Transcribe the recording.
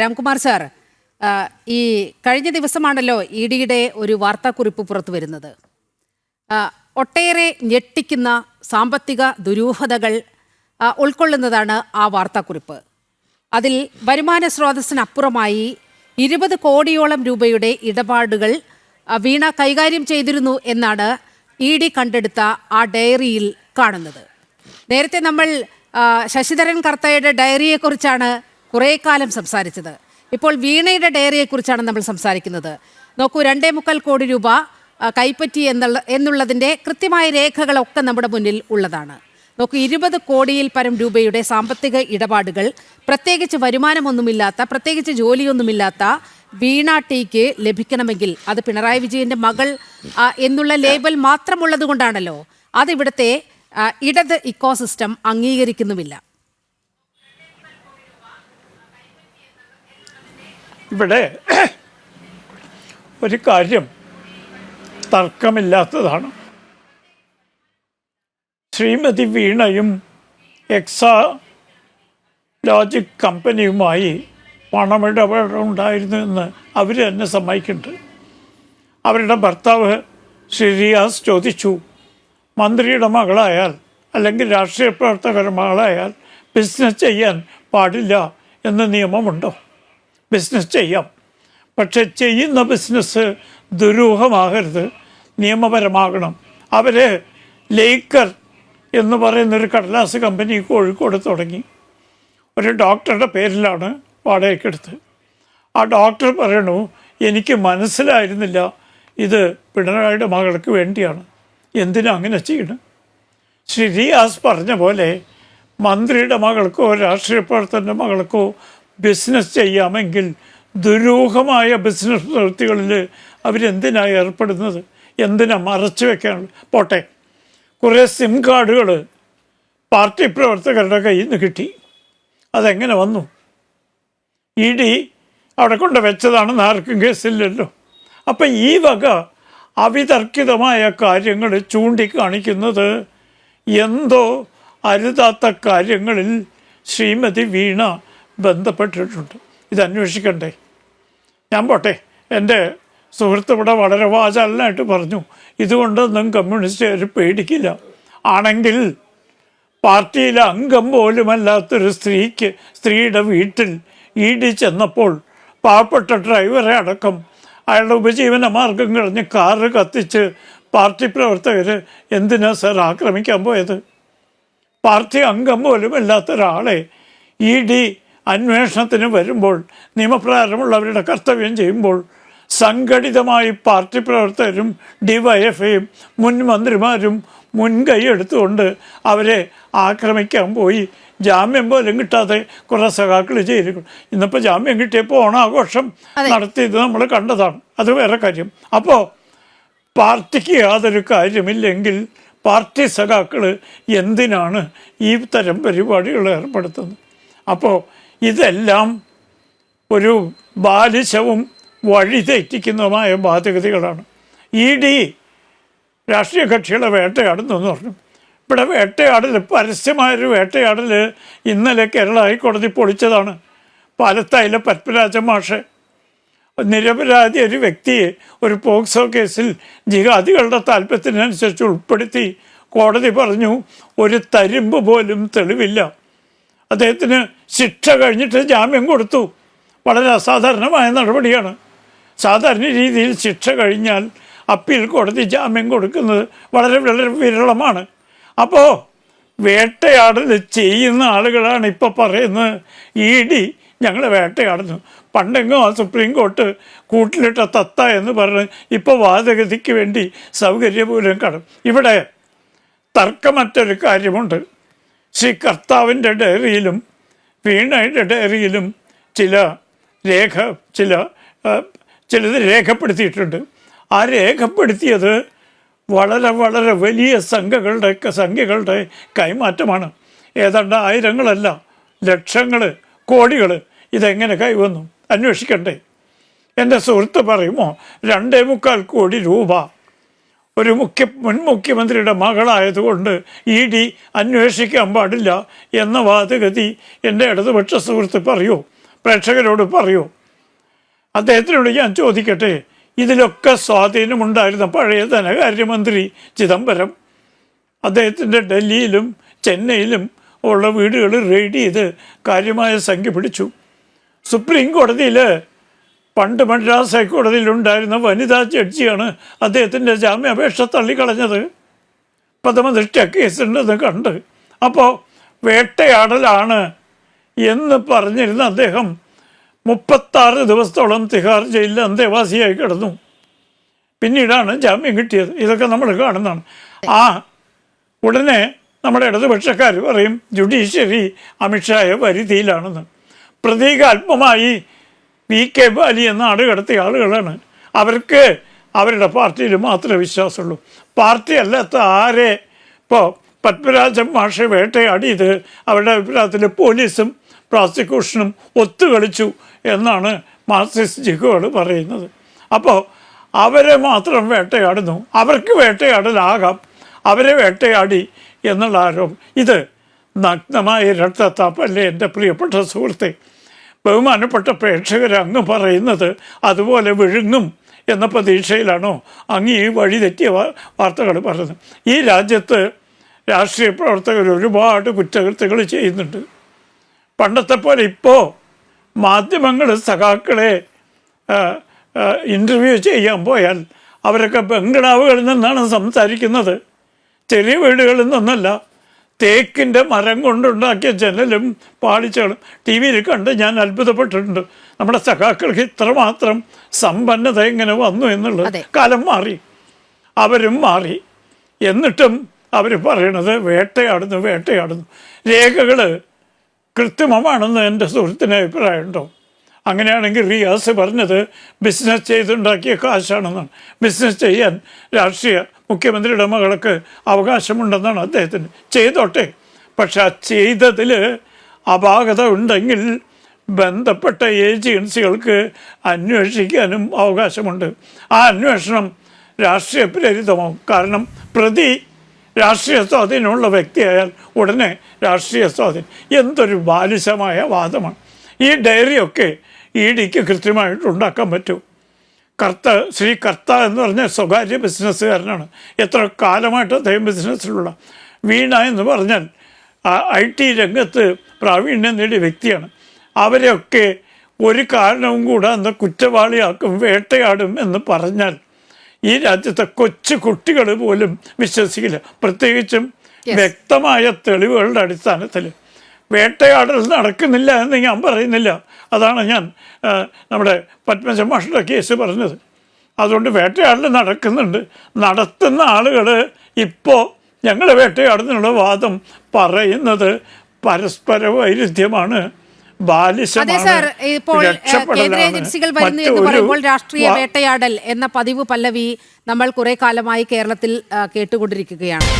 Ramkumar sir, ഈ കഴിഞ്ഞ ദിവസമാണല്ലോ E ഡിയുടെ ഒരു വാർത്താക്കുറിപ്പ് പുറത്തു വരുന്നത്. ഒട്ടേറെ ഞെട്ടിക്കുന്ന സാമ്പത്തിക ദുരൂഹതകൾ ഉൾക്കൊള്ളുന്നതാണ് ആ വാർത്താക്കുറിപ്പ്. അതിൽ വരുമാന സ്രോതസ്സിനപ്പുറമായി 20 കോടിയോളം രൂപയുടെ ഇടപാടുകൾ വീണ കൈകാര്യം ചെയ്തിരുന്നു എന്നാണ് ഇ ഡി കണ്ടെടുത്ത ആ ഡയറിയിൽ കാണുന്നത്. നേരത്തെ നമ്മൾ ശശിധരൻ കർത്തയുടെ ഡയറിയെക്കുറിച്ചാണ് കുറേ കാലം സംസാരിച്ചത്. ഇപ്പോൾ വീണയുടെ ഡയറിയെക്കുറിച്ചാണ് നമ്മൾ സംസാരിക്കുന്നത്. നോക്കൂ, 2.25 കോടി രൂപ കൈപ്പറ്റി എന്നുള്ളതിൻ്റെ കൃത്യമായ രേഖകളൊക്കെ നമ്മുടെ മുന്നിൽ ഉള്ളതാണ്. നോക്കൂ, 20 കോടിയിൽ പരം രൂപയുടെ സാമ്പത്തിക ഇടപാടുകൾ പ്രത്യേകിച്ച് വരുമാനമൊന്നുമില്ലാത്ത, പ്രത്യേകിച്ച് ജോലിയൊന്നുമില്ലാത്ത വീണ ടിക്ക് ലഭിക്കണമെങ്കിൽ അത് പിണറായി വിജയൻ്റെ മകൾ എന്നുള്ള ലേബൽ മാത്രമുള്ളത് കൊണ്ടാണല്ലോ. അതിവിടുത്തെ ഇടത് ഇക്കോസിസ്റ്റം അംഗീകരിക്കുന്നുമില്ല. ഇവിടെ ഒരു കാര്യം തർക്കമില്ലാത്തതാണ്. ശ്രീമതി വീണയും എക്സാലോജിക് കമ്പനിയുമായി പണമിടപാടുണ്ടായിരുന്നു എന്ന് അവർ തന്നെ സമ്മതിക്കുന്നുണ്ട്. അവരുടെ ഭർത്താവ് ശ്രീ റിയാസ് ചോദിച്ചു, മന്ത്രിയുടെ മകളായാൽ അല്ലെങ്കിൽ രാഷ്ട്രീയ പ്രവർത്തകരുടെ മകളായാൽ ബിസിനസ് ചെയ്യാൻ പാടില്ല എന്ന നിയമമുണ്ടോ? ബിസിനസ് ചെയ്യാം, പക്ഷെ ചെയ്യുന്ന ബിസിനസ് ദുരൂഹമാകരുത്, നിയമപരമാകണം. അവർ ലേക്കർ എന്ന് പറയുന്നൊരു കടലാസ് കമ്പനി കോഴിക്കോട് തുടങ്ങി. ഒരു ഡോക്ടറുടെ പേരിലാണ് വാടകയ്ക്കെടുത്ത്. ആ ഡോക്ടർ പറയണു, എനിക്ക് മനസ്സിലായിരുന്നില്ല ഇത് പിണറായിയുടെ മകൾക്ക് വേണ്ടിയാണ്, എന്തിനാ അങ്ങനെ ചെയ്യണം? ശ്രീ റിയാസ് പറഞ്ഞ പോലെ മന്ത്രിയുടെ മകൾക്കോ രാഷ്ട്രീയ പ്രവർത്തകൻ്റെ മകൾക്കോ ബിസിനസ് ചെയ്യാമെങ്കിൽ ദുരൂഹമായ ബിസിനസ് പ്രവൃത്തികളിൽ അവരെന്തിനാണ് ഏർപ്പെടുന്നത്? എന്തിനാ മറച്ചു വെക്കാനുള്ളത്? പോട്ടെ, കുറേ സിം കാർഡുകൾ പാർട്ടി പ്രവർത്തകരുടെ കയ്യിൽ നിന്ന് കിട്ടി. അതെങ്ങനെ വന്നു? ഇ ഡി അവിടെ കൊണ്ട് വെച്ചതാണെന്ന് ആർക്കും കേസില്ലല്ലോ. അപ്പം ഈ വക അവിതർക്കിതമായ കാര്യങ്ങൾ ചൂണ്ടിക്കാണിക്കുന്നത് എന്തോ അരുതാത്ത കാര്യങ്ങളിൽ ശ്രീമതി വീണ ബന്ധപ്പെട്ടിട്ടുണ്ട്. ഇത് അന്വേഷിക്കണ്ടേ? ഞാൻ പോട്ടെ, എൻ്റെ സുഹൃത്ത് ഇവിടെ വളരെ വാചാലനായിട്ട് പറഞ്ഞു, ഇതുകൊണ്ടൊന്നും കമ്മ്യൂണിസ്റ്റുകാർ പേടിക്കില്ല. ആണെങ്കിൽ പാർട്ടിയിലെ അംഗം പോലുമല്ലാത്തൊരു സ്ത്രീയുടെ വീട്ടിൽ ഇ ഡി ചെന്നപ്പോൾ പാവപ്പെട്ട ഡ്രൈവറെ അടക്കം അയാളുടെ ഉപജീവന മാർഗം കഴിഞ്ഞ് കാറ് കത്തിച്ച് പാർട്ടി പ്രവർത്തകർ എന്തിനാ സാർ ആക്രമിക്കാൻ പോയത്? പാർട്ടി അംഗം പോലുമല്ലാത്ത ഒരാളെ ഇ ഡി അന്വേഷണത്തിന് വരുമ്പോൾ, നിയമപ്രകാരമുള്ളവരുടെ കർത്തവ്യം ചെയ്യുമ്പോൾ, സംഘടിതമായി പാർട്ടി പ്രവർത്തകരും ഡിവൈഎഫ്ഐയും മുൻ മന്ത്രിമാരും മുൻകൈ എടുത്തുകൊണ്ട് അവരെ ആക്രമിക്കാൻ പോയി. ജാമ്യം പോലും കിട്ടാതെ കുറേ സഖാക്കൾ ജയിലുകൾ. ഇന്നിപ്പോൾ ജാമ്യം കിട്ടിയപ്പോൾ ഓണാഘോഷം നടത്തിയത് നമ്മൾ കണ്ടതാണ്, അത് വേറെ കാര്യം. അപ്പോൾ പാർട്ടിക്ക് യാതൊരു കാര്യമില്ലെങ്കിൽ പാർട്ടി സഖാക്കൾ എന്തിനാണ് ഈ തരം പരിപാടികൾ ഏർപ്പെടുത്തുന്നത്? അപ്പോൾ ഇതെല്ലാം ഒരു ബാലിശവും വഴിതെറ്റിക്കുന്നതുമായ ബാധ്യതകളാണ്. ഇ ഡി രാഷ്ട്രീയ കക്ഷികളെ വേട്ടയാടുന്നു എന്ന് പറഞ്ഞു. ഇവിടെ വേട്ടയാടൽ, പരസ്യമായൊരു വേട്ടയാടൽ ഇന്നലെ കേരള ഹൈക്കോടതി പൊളിച്ചതാണ്. പാലത്തായിലെ പത്മരാജ മാഷ് നിരപരാധി ഒരു വ്യക്തിയെ ഒരു പോക്സോ കേസിൽ ജിഹാദികളുടെ താല്പര്യത്തിനനുസരിച്ച് ഉൾപ്പെടുത്തി കോടതി പറഞ്ഞു ഒരു തരിമ്പ് പോലും തെളിവില്ല. അദ്ദേഹത്തിന് ശിക്ഷ കഴിഞ്ഞിട്ട് ജാമ്യം കൊടുത്തു. വളരെ അസാധാരണമായ നടപടിയാണ്. സാധാരണ രീതിയിൽ ശിക്ഷ കഴിഞ്ഞാൽ അപ്പീൽ കോടതി ജാമ്യം കൊടുക്കുന്നത് വളരെ വളരെ വിരളമാണ്. അപ്പോൾ വേട്ടയാടൽ ചെയ്യുന്ന ആളുകളാണ് ഇപ്പോൾ പറയുന്നത് ഇ ഡി ഞങ്ങളെ വേട്ടയാടുന്നു. പണ്ടെങ്ങോ സുപ്രീം കോർട്ട് കൂട്ടിലിട്ട തത്ത എന്ന് പറഞ്ഞ് ഇപ്പോൾ വാദഗതിക്ക് വേണ്ടി സൗകര്യപൂർവ്വം കടം. ഇവിടെ തർക്കമറ്റൊരു കാര്യമുണ്ട്. ശ്രീ കർത്താവിൻ്റെ ഡയറിയിലും വീണയുടെ ഡയറിയിലും ചിലത് രേഖപ്പെടുത്തിയിട്ടുണ്ട്. ആ രേഖപ്പെടുത്തിയത് വളരെ വളരെ വലിയ സംഖ്യകളുടെ കൈമാറ്റമാണ്. ഏതാണ്ട് ആയിരങ്ങളല്ല, ലക്ഷങ്ങൾ, കോടികൾ. ഇതെങ്ങനെ കൈവന്നു? അന്വേഷിക്കണ്ടേ? എൻ്റെ സുഹൃത്ത് പറയുമോ 2.25 കോടി രൂപ ഒരു മുൻ മുഖ്യമന്ത്രിയുടെ മകളായതുകൊണ്ട് ഇ ഡി അന്വേഷിക്കാൻ പാടില്ല എന്ന വാദഗതി എൻ്റെ ഇടതുപക്ഷ സുഹൃത്ത് പറയൂ? പ്രേക്ഷകരോട് പറയൂ. അദ്ദേഹത്തിനോട് ഞാൻ ചോദിക്കട്ടെ, ഇതിലൊക്കെ സ്വാധീനമുണ്ടായിരുന്ന പഴയ ധനകാര്യമന്ത്രി ചിദംബരം അദ്ദേഹത്തിൻ്റെ ഡൽഹിയിലും ചെന്നൈയിലും ഉള്ള വീടുകൾ റെയ്ഡ് ചെയ്ത് കാര്യമായ സംഖ്യ പിടിച്ചു. സുപ്രീം കോടതിയിൽ പണ്ട് മദ്രാസ് ഹൈക്കോടതിയിലുണ്ടായിരുന്ന വനിതാ ജഡ്ജിയാണ് അദ്ദേഹത്തിൻ്റെ ജാമ്യാപേക്ഷ തള്ളിക്കളഞ്ഞത്. പ്രഥമദൃഷ്ട്യാ കേസുണ്ടെന്ന് കണ്ട്. അപ്പോൾ വേട്ടയാടലാണ് എന്ന് പറഞ്ഞിരുന്ന അദ്ദേഹം 36 ദിവസത്തോളം തിഹാർ ജയിലിൽ അന്തേവാസിയായി കിടന്നു. പിന്നീടാണ് ജാമ്യം കിട്ടിയത്. ഇതൊക്കെ നമ്മൾ കാണുന്നതാണ്. ഉടനെ നമ്മുടെ ഇടതുപക്ഷക്കാർ പറയും ജുഡീഷ്യറി അമിത്ഷായെ വരുതിയിലാണെന്ന്. പ്രതീകാത്മകമായി VK ബാലിയെ നാട് കടത്തിയ ആളുകളാണ്. അവർക്ക് അവരുടെ പാർട്ടിയിൽ മാത്രമേ വിശ്വാസമുള്ളൂ. പാർട്ടി അല്ലാത്ത ആരെ ഇപ്പോൾ പത്മരാജൻ മാഷെ വേട്ടയാടിയത് അവരുടെ അഭിപ്രായത്തിൽ പോലീസും പ്രോസിക്യൂഷനും ഒത്തുകളിച്ചു എന്നാണ് മാർക്സിസ്റ്റ് ജിഗുകൾ പറയുന്നത്. അപ്പോൾ അവരെ മാത്രം വേട്ടയാടുന്നു. അവർക്ക് വേട്ടയാടലാകാം, അവരെ വേട്ടയാടി എന്നുള്ള ആരോപണം. ഇത് നഗ്നമായ രക്തത്താപ്പല്ലേ എൻ്റെ പ്രിയപ്പെട്ട സുഹൃത്തെ. ബഹുമാനപ്പെട്ട പ്രേക്ഷകർ അങ്ങ് പറയുന്നത് അതുപോലെ വിഴുങ്ങും എന്ന പ്രതീക്ഷയിലാണോ അങ്ങ് ഈ വഴി തെറ്റിയ വാർത്തകൾ പറയുന്നത്? ഈ രാജ്യത്ത് രാഷ്ട്രീയ പ്രവർത്തകർ ഒരുപാട് കുറ്റകൃത്യങ്ങൾ ചെയ്യുന്നുണ്ട്. പണ്ടത്തെ പോലെ ഇപ്പോൾ മാധ്യമങ്ങൾ സഖാക്കളെ ഇൻ്റർവ്യൂ ചെയ്യാൻ പോയാൽ അവരൊക്കെ ബംഗ്ലാവുകളിൽ നിന്നാണ് സംസാരിക്കുന്നത്, ചെറിയ വീടുകളിൽ നിന്നല്ല. തേക്കിൻ്റെ മരം കൊണ്ടുണ്ടാക്കിയ ജനലും പാളിച്ചകളും TV-യിൽ കണ്ട് ഞാൻ അത്ഭുതപ്പെട്ടിട്ടുണ്ട്. നമ്മുടെ സഖാക്കൾക്ക് ഇത്രമാത്രം സമ്പന്നത എങ്ങനെ വന്നു എന്നുള്ളത്. കാലം മാറി, അവരും മാറി. എന്നിട്ടും അവർ പറയണത് വേട്ടയാടുന്നു. രേഖകൾ കൃത്രിമമാണെന്ന് എൻ്റെ സുഹൃത്തിന് അഭിപ്രായമുണ്ടോ? അങ്ങനെയാണെങ്കിൽ റിയാസ് പറഞ്ഞത് ബിസിനസ് ചെയ്തുണ്ടാക്കിയ കാശാണെന്നാണ്. ബിസിനസ് ചെയ്യാൻ രാഷ്ട്രീയ മുഖ്യമന്ത്രിയുടെ മകൾക്ക് അവകാശമുണ്ടെന്നാണ് അദ്ദേഹത്തിന്. ചെയ്തോട്ടെ, പക്ഷെ ആ ചെയ്തതിൽ അപാകത ഉണ്ടെങ്കിൽ ബന്ധപ്പെട്ട ഏജൻസികൾക്ക് അന്വേഷിക്കാനും അവകാശമുണ്ട്. ആ അന്വേഷണം രാഷ്ട്രീയ പ്രേരിതമാവും. കാരണം പ്രതി രാഷ്ട്രീയ സ്വാധീനമുള്ള വ്യക്തിയായാൽ ഉടനെ രാഷ്ട്രീയ സ്വാധീനം. എന്തൊരു ബാലിശമായ വാദമാണ്. ഈ ഡയറിയൊക്കെ EDക്ക് കൃത്യമായിട്ട് ഉണ്ടാക്കാൻ പറ്റും. ശ്രീ കർത്ത എന്ന് പറഞ്ഞ സ്വകാര്യ ബിസിനസ്സുകാരനാണ്. എത്ര കാലമായിട്ട് അദ്ദേഹം ബിസിനസ്സിലുള്ള. വീണ എന്ന് പറഞ്ഞാൽ IT രംഗത്ത് പ്രാവീണ്യം നേടിയ വ്യക്തിയാണ്. അവരെയൊക്കെ ഒരു കാരണവും കൂടാതെ കുറ്റവാളിയാക്കും, വേട്ടയാടും എന്ന് പറഞ്ഞാൽ ഈ രാജ്യത്തെ കൊച്ചു കുട്ടികൾ പോലും വിശ്വസിക്കില്ല. പ്രത്യേകിച്ചും വ്യക്തമായ തെളിവുകളുടെ അടിസ്ഥാനത്തിൽ. വേട്ടയാടൽ നടക്കുന്നില്ല എന്ന് ഞാൻ പറയുന്നില്ല. അതാണ് ഞാൻ നമ്മുടെ പത്മജൻ മാഷുടെ കേസ് പറഞ്ഞത്. അതുകൊണ്ട് വേട്ടയാടൽ നടക്കുന്നുണ്ട്. നടത്തുന്ന ആളുകൾ ഇപ്പോൾ ഞങ്ങൾ വേട്ടയാടുന്നുള്ള വാദം പറയുന്നത് പരസ്പര വൈരുദ്ധ്യമാണ്, ബാലിശമാണ്, രക്ഷപ്പെടലാണ്. രാഷ്ട്രീയ വേട്ടയാടൽ എന്ന പതിവ് പല്ലവി നമ്മൾ കുറെ കാലമായി കേരളത്തിൽ കേട്ടുകൊണ്ടിരിക്കുകയാണ്.